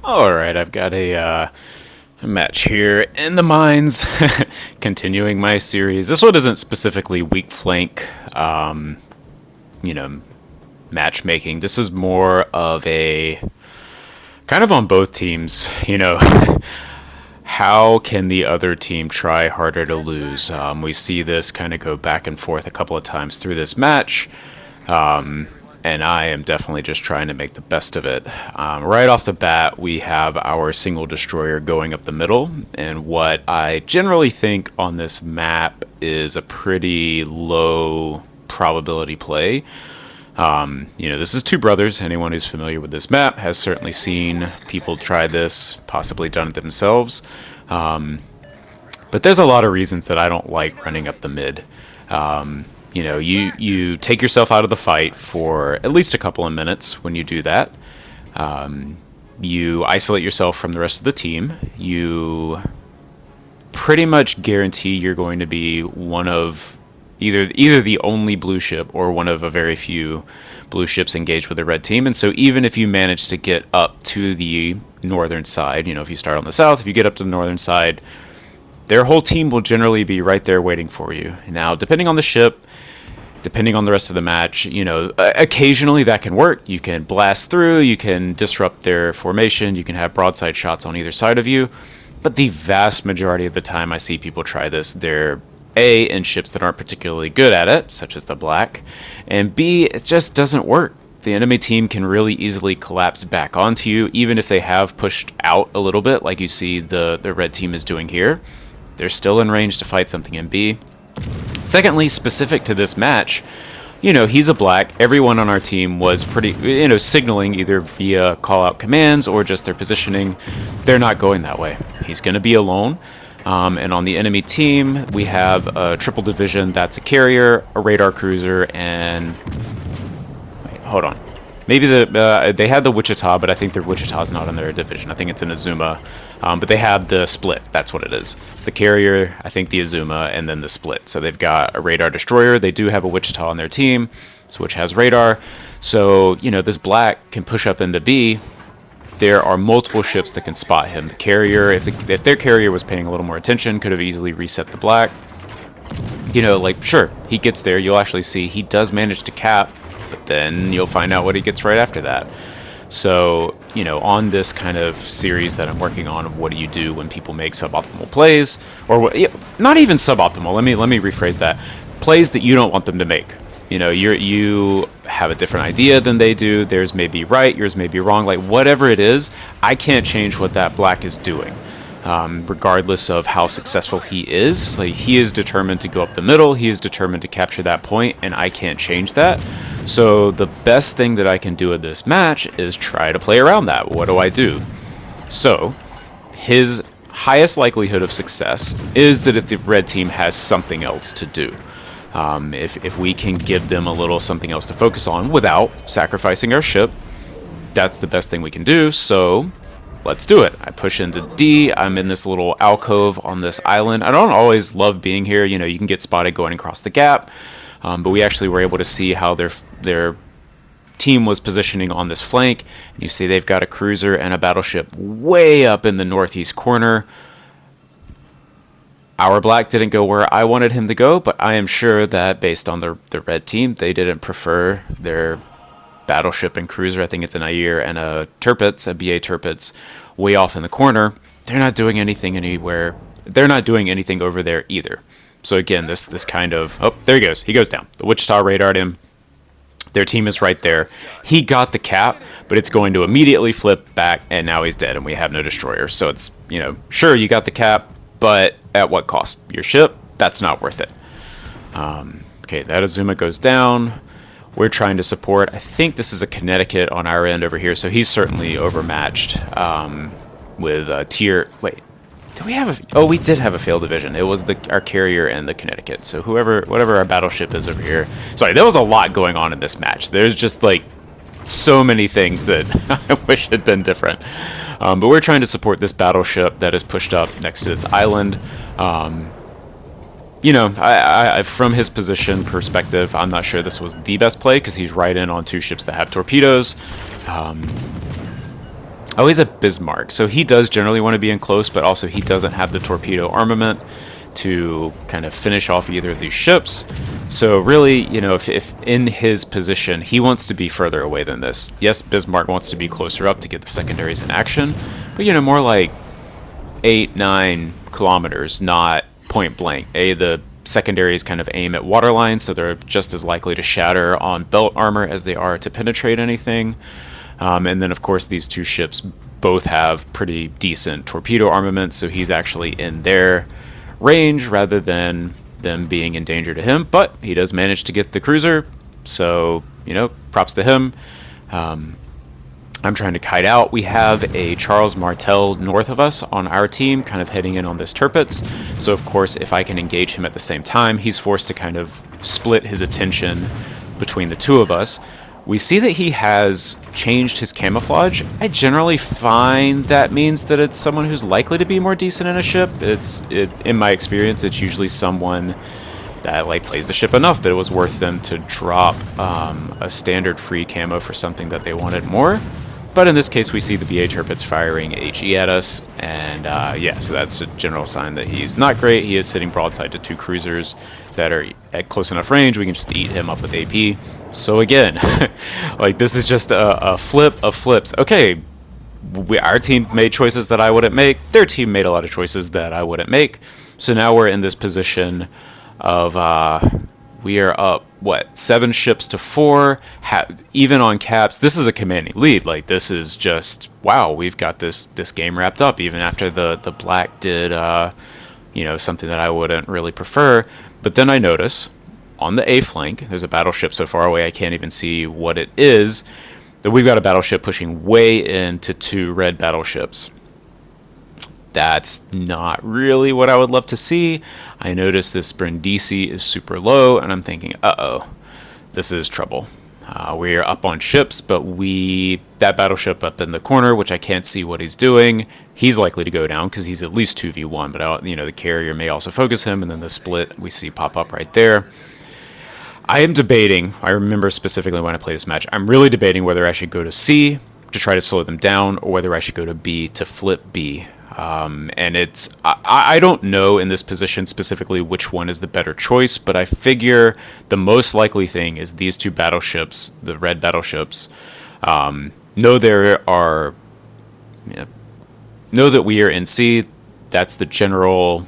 Alright, I've got a match here in the Mainz, continuing my series. This one isn't specifically weak flank, you know, matchmaking. This is more of a kind of on both teams, how can the other team try harder to lose? We see this kind of go back and forth a couple of times through this match. And I am definitely just trying to make the best of it. Right off the bat, we have our single destroyer going up the middle, and what I generally think on this map is a pretty low probability play. This is Two Brothers. Anyone who's familiar with this map has certainly seen people try this, possibly done it themselves. But there's a lot of reasons that I don't like running up the mid. You take yourself out of the fight for at least a couple of minutes when you do that. You isolate yourself from the rest of the team. You pretty much guarantee you're going to be one of either the only blue ship or one of a very few blue ships engaged with the red team. And so even if you manage to get up to the northern side, if you start on the south, if you get up to the northern side, their whole team will generally be right there waiting for you. Now, depending on the ship, depending on the rest of the match, occasionally that can work. You can blast through, you can disrupt their formation, you can have broadside shots on either side of you. But the vast majority of the time I see people try this, they're A, in ships that aren't particularly good at it, such as the black, and B, it just doesn't work. The enemy team can really easily collapse back onto you, even if they have pushed out a little bit, like you see the red team is doing here. They're still in range to fight something in B. Secondly, specific to this match, he's a black. Everyone on our team was pretty, signaling either via call-out commands or just their positioning. They're not going that way. He's going to be alone. And on the enemy team, we have a triple division. That's a carrier, a radar cruiser, and... Wait, hold on. Maybe they had the Wichita, but I think the Wichita's not in their division. I think it's an Azuma. But they have the split. That's what it is. It's the carrier, I think the Azuma, and then the split. So they've got a radar destroyer. They do have a Wichita on their team, which has radar. So, this black can push up into B. There are multiple ships that can spot him. The carrier, if their carrier was paying a little more attention, could have easily reset the black. Sure, he gets there. You'll actually see he does manage to cap, but then you'll find out what he gets right after that. So, on this kind of series that I'm working on of what do you do when people make suboptimal plays, or not even suboptimal, let me rephrase that, plays that you don't want them to make. You have a different idea than they do, theirs may be right, yours may be wrong, whatever it is, I can't change what that black is doing. Regardless of how successful he is, he is determined to go up the middle, he is determined to capture that point, and I can't change that. So the best thing that I can do in this match is try to play around that. What do I do? So his highest likelihood of success is that if the red team has something else to do. If we can give them a little something else to focus on without sacrificing our ship, that's the best thing we can do. So let's do it. I push into D. I'm in this little alcove on this island. I don't always love being here. You can get spotted going across the gap. But we actually were able to see how their team was positioning on this flank. You see they've got a cruiser and a battleship way up in the northeast corner. Our black didn't go where I wanted him to go, but I am sure that based on the red team, they didn't prefer their battleship and cruiser. I think it's an Ayer and a Tirpitz, a BA Tirpitz, way off in the corner. They're not doing anything anywhere. They're not doing anything over there either. So again, this kind of... Oh, there he goes. He goes down. The Wichita radared him. Their team is right there. He got the cap, but it's going to immediately flip back, and now he's dead, and we have no destroyer. So it's, sure, you got the cap, but at what cost? Your ship? That's not worth it. Okay, that Azuma goes down. We're trying to support. I think this is a Connecticut on our end over here, so he's certainly overmatched with tier... Wait. Did we have a... Oh, we did have a failed division. It was our carrier and the Connecticut. So whatever our battleship is over here. Sorry, there was a lot going on in this match. There's just so many things that I wish had been different. But we're trying to support this battleship that is pushed up next to this island. I from his position perspective, I'm not sure this was the best play because he's right in on two ships that have torpedoes. Oh, he's a Bismarck. So he does generally want to be in close, but also he doesn't have the torpedo armament to kind of finish off either of these ships. So really, if in his position, he wants to be further away than this. Yes, Bismarck wants to be closer up to get the secondaries in action, but more like 8-9 kilometers, not point blank. The secondaries kind of aim at waterlines, so they're just as likely to shatter on belt armor as they are to penetrate anything. And then, of course, these two ships both have pretty decent torpedo armaments, so he's actually in their range rather than them being in danger to him. But he does manage to get the cruiser, so, props to him. I'm trying to kite out. We have a Charles Martel north of us on our team, kind of heading in on this Tirpitz. So, of course, if I can engage him at the same time, he's forced to kind of split his attention between the two of us. We see that he has changed his camouflage. I generally find that means that it's someone who's likely to be more decent in a ship. In my experience, it's usually someone that plays the ship enough that it was worth them to drop a standard free camo for something that they wanted more. But in this case, we see the BA Tirpitz firing HE at us, and so that's a general sign that he's not great. He is sitting broadside to two cruisers that are at close enough range. We can just eat him up with AP. So again, this is just a flip of flips. Okay, our team made choices that I wouldn't make. Their team made a lot of choices that I wouldn't make. So now we're in this position of we are up 7 ships to 4, even on caps. This is a commanding lead. This is just wow. We've got this game wrapped up even after the black did something that I wouldn't really prefer. But then I notice on the A flank there's a battleship so far away I can't even see what it is. That we've got a battleship pushing way into 2 red battleships. That's not really what I would love to see. I notice this Brindisi is super low, and I'm thinking, uh-oh, this is trouble. We're up on ships, but that battleship up in the corner, which I can't see what he's doing, he's likely to go down because he's at least 2v1, but the carrier may also focus him, and then the split we see pop up right there. I am debating, I remember specifically when I played this match, I'm really debating whether I should go to C to try to slow them down, or whether I should go to B to flip B. And I don't know in this position specifically which one is the better choice, but I figure the most likely thing is these 2 battleships, the red battleships, know that we are in C. That's the general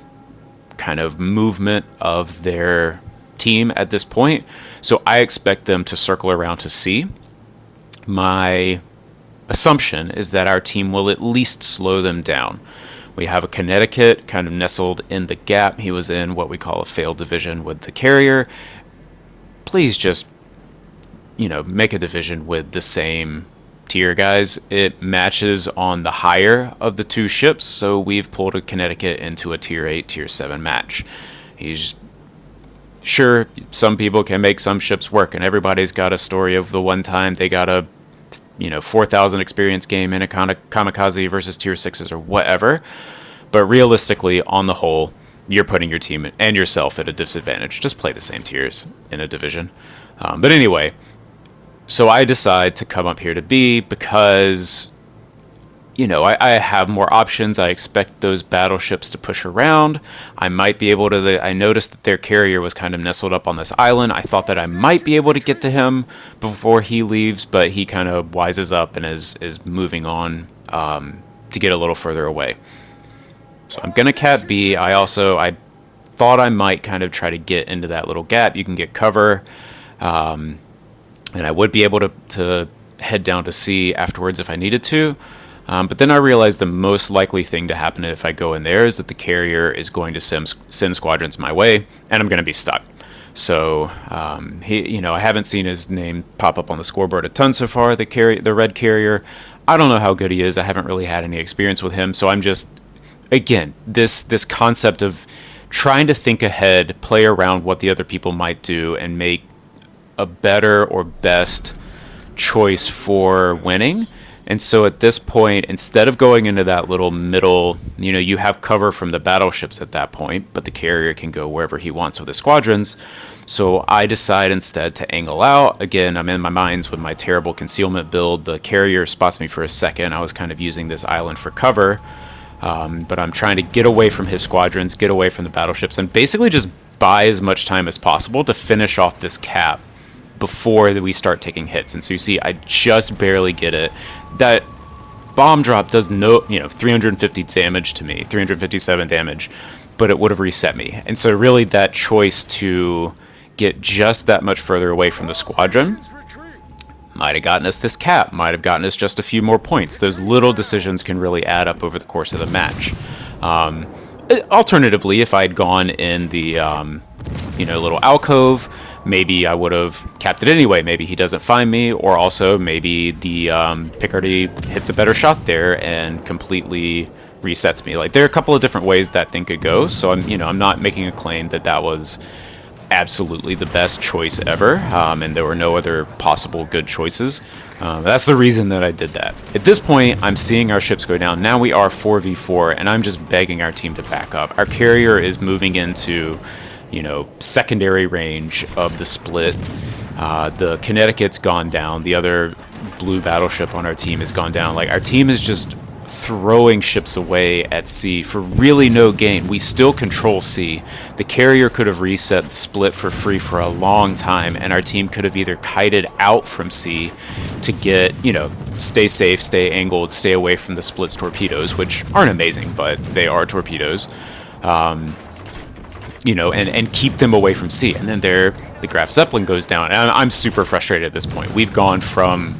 kind of movement of their team at this point. So I expect them to circle around to C. My assumption is that our team will at least slow them down. We have a Connecticut kind of nestled in the gap. He was in what we call a failed division with the carrier. Please just, make a division with the same tier, guys. It matches on the higher of the 2 ships, so we've pulled a Connecticut into a tier 8, tier 7 match. Sure, some people can make some ships work, and everybody's got a story of the one time they got a 4,000 experience game in a kamikaze versus tier 6s or whatever. But realistically, on the whole, you're putting your team and yourself at a disadvantage. Just play the same tiers in a division. But anyway, so I decide to come up here to B because, I have more options. I expect those battleships to push around. I might be able to, I noticed that their carrier was kind of nestled up on this island. I thought that I might be able to get to him before he leaves, but he kind of wises up and is moving on to get a little further away. So I'm going to cap B. I thought I might kind of try to get into that little gap. You can get cover, and I would be able to head down to C afterwards if I needed to. But then I realized the most likely thing to happen if I go in there is that the carrier is going to send squadrons my way, and I'm going to be stuck. So I haven't seen his name pop up on the scoreboard a ton so far. The red carrier, I don't know how good he is. I haven't really had any experience with him. So I'm just, again, this concept of trying to think ahead, play around what the other people might do, and make a better or best choice for winning And so at this point, instead of going into that little middle, you have cover from the battleships at that point, but the carrier can go wherever he wants with his squadrons. So I decide instead to angle out. Again, I'm in my Mainz with my terrible concealment build. The carrier spots me for a second. I was kind of using this island for cover, but I'm trying to get away from his squadrons, get away from the battleships, and basically just buy as much time as possible to finish off this cap before we start taking hits. And so you see, I just barely get it. That bomb drop does 350 damage to me, 357 damage, but it would have reset me. And so really that choice to get just that much further away from the squadron might have gotten us this cap, might have gotten us just a few more points. Those little decisions can really add up over the course of the match. Alternatively, if I'd gone in the little alcove, maybe I would have capped it anyway. Maybe he doesn't find me, or also maybe the Picardy hits a better shot there and completely resets me. Like, there are a couple of different ways that thing could go. So I'm not making a claim that that was absolutely the best choice ever, and there were no other possible good choices. That's the reason that I did that. At this point, I'm seeing our ships go down. Now we are 4v4, and I'm just begging our team to back up. Our carrier is moving into secondary range of the split. The Connecticut's gone down. The other blue battleship on our team has gone down. Like, our team is just throwing ships away at sea for really no gain. We still control sea. The carrier could have reset the split for free for a long time, and our team could have either kited out from sea to get, stay safe, stay angled, stay away from the split's torpedoes, which aren't amazing, but they are torpedoes. And keep them away from sea. And then the Graf Zeppelin goes down. And I'm super frustrated at this point. We've gone from,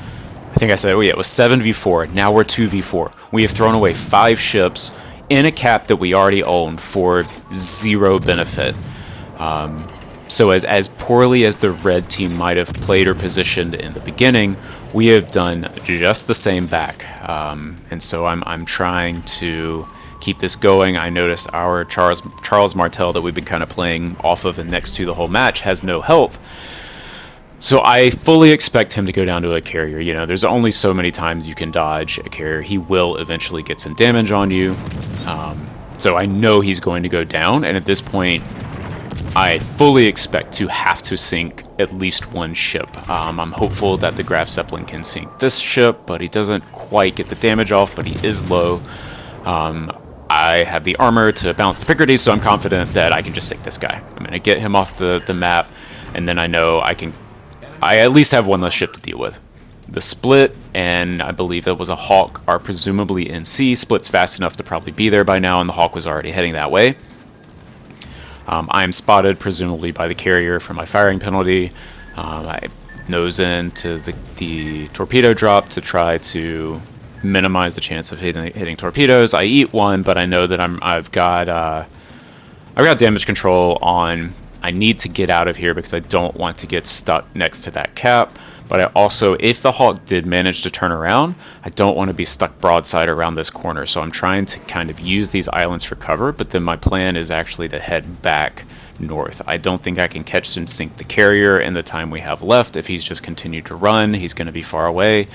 I think I said, it was 7v4. Now we're 2v4. We have thrown away 5 ships in a cap that we already owned for 0 benefit. So as poorly as the red team might have played or positioned in the beginning, we have done just the same back. And so I'm trying to keep this going. I noticed our Charles Martel that we've been kind of playing off of and next to the whole match has no health. So I fully expect him to go down to a carrier. There's only so many times you can dodge a carrier. He will eventually get some damage on you. So I know he's going to go down, and at this point, I fully expect to have to sink at least one ship. I'm hopeful that the Graf Zeppelin can sink this ship, but he doesn't quite get the damage off, but he is low. I have the armor to balance the Picardy, so I'm confident that I can just sink this guy. I'm going to get him off the map, and then I know I at least have one less ship to deal with. The Split, and I believe it was a Hawk, are presumably in sea. Split's fast enough to probably be there by now, and the Hawk was already heading that way. I am spotted, presumably by the carrier for my firing penalty. I nose into the torpedo drop to try to minimize the chance of hitting torpedoes. I eat one, but I know that I've got damage control on. I need to get out of here because I don't want to get stuck next to that cap. But I also, if the Hawk did manage to turn around, I don't want to be stuck broadside around this corner. So I'm trying to kind of use these islands for cover, but then my plan is actually to head back north. I don't think I can catch and sink the carrier in the time we have left. If he's just continued to run, he's going to be far away.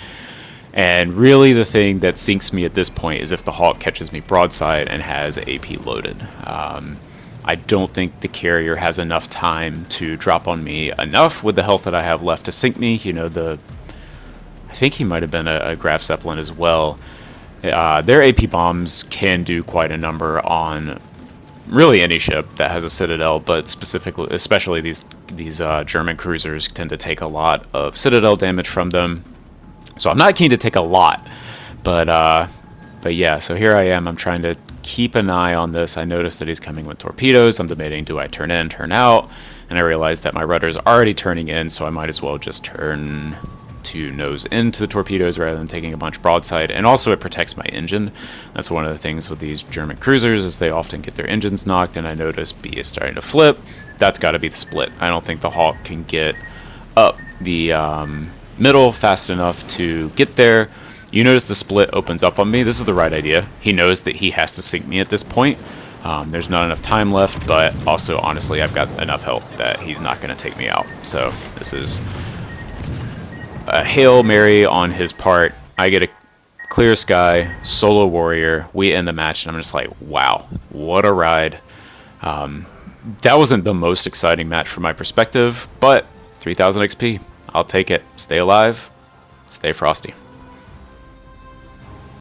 And really the thing that sinks me at this point is if the Hawk catches me broadside and has AP loaded. I don't think the carrier has enough time to drop on me enough with the health that I have left to sink me. I think he might have been a Graf Zeppelin as well. Their AP bombs can do quite a number on really any ship that has a Citadel, but especially these German cruisers tend to take a lot of Citadel damage from them. So I'm not keen to take a lot, but yeah, so here I am. I'm trying to keep an eye on this. I noticed that he's coming with torpedoes. I'm debating, do I turn in, turn out? And I realized that my rudder's already turning in, so I might as well just turn to nose into the torpedoes rather than taking a bunch broadside. And also it protects my engine. That's one of the things with these German cruisers is they often get their engines knocked, and I notice B is starting to flip. That's got to be the Split. I don't think the Hawk can get up the middle fast enough to get there. You notice the Split opens up on me. This is the right idea. He knows that he has to sink me at this point. There's not enough time left, but also, honestly, I've got enough health that he's not going to take me out. So this is a Hail Mary on his part. I get clear sky, solo warrior. We end the match, and I'm just like, wow, what a ride. That wasn't the most exciting match from my perspective, but 3,000 XP. I'll take it. Stay alive, stay frosty.